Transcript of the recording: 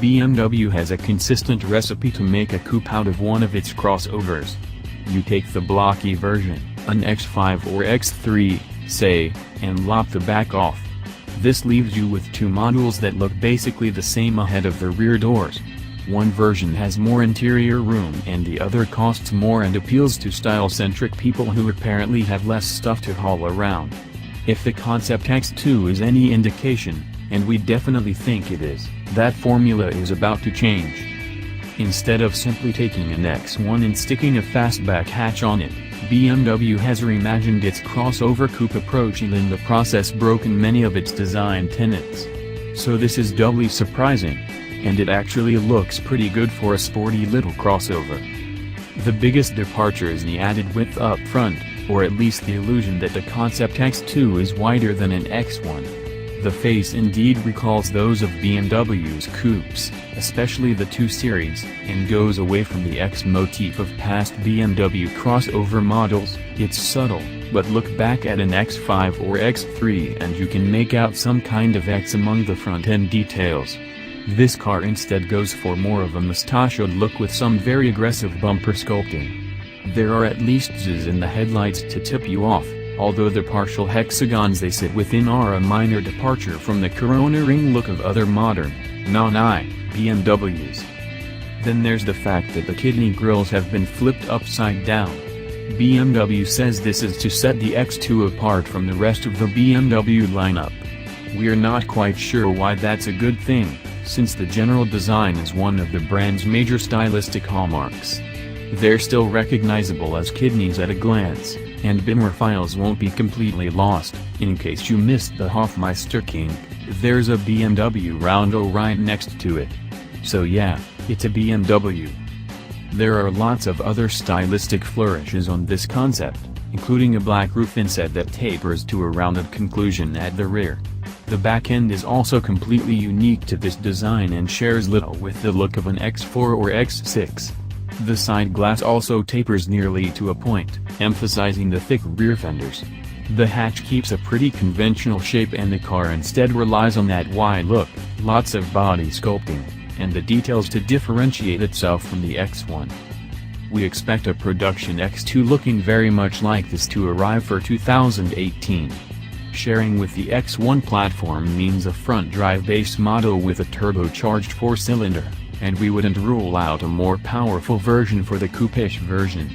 BMW has a consistent recipe to make a coupe out of one of its crossovers. You take the blocky version, an X5 or X3, say, and lop the back off. This leaves you with two models that look basically the same ahead of the rear doors. One version has more interior room and the other costs more and appeals to style-centric people who apparently have less stuff to haul around. If the Concept X2 is any indication, and we definitely think it is, that formula is about to change. Instead of simply taking an X1 and sticking a fastback hatch on it, BMW has reimagined its crossover coupe approach and in the process broken many of its design tenets. So this is doubly surprising. And it actually looks pretty good for a sporty little crossover. The biggest departure is the added width up front, or at least the illusion that the Concept X2 is wider than an X1. The face indeed recalls those of BMW's coupes, especially the 2 Series, and goes away from the X motif of past BMW crossover models. It's subtle, but look back at an X5 or X3 and you can make out some kind of X among the front-end details. This car instead goes for more of a mustachioed look with some very aggressive bumper sculpting. There are at least Z's in the headlights to tip you off, although the partial hexagons they sit within are a minor departure from the Corona ring look of other modern, non-I, BMWs. Then there's the fact that the kidney grills have been flipped upside down. BMW says this is to set the X2 apart from the rest of the BMW lineup. We're not quite sure why that's a good thing, since the general design is one of the brand's major stylistic hallmarks. They're still recognizable as kidneys at a glance, and Bimmerphiles won't be completely lost. In case you missed the Hofmeister King, there's a BMW Roundel right next to it. So yeah, it's a BMW. There are lots of other stylistic flourishes on this concept, including a black roof inset that tapers to a rounded conclusion at the rear. The back end is also completely unique to this design and shares little with the look of an X4 or X6. The side glass also tapers nearly to a point, emphasizing the thick rear fenders. The hatch keeps a pretty conventional shape and the car instead relies on that Y look, lots of body sculpting, and the details to differentiate itself from the X1. We expect a production X2 looking very much like this to arrive for 2018. Sharing with the X1 platform means a front-drive base model with a turbocharged 4-cylinder, and we wouldn't rule out a more powerful version for the coupe-ish version.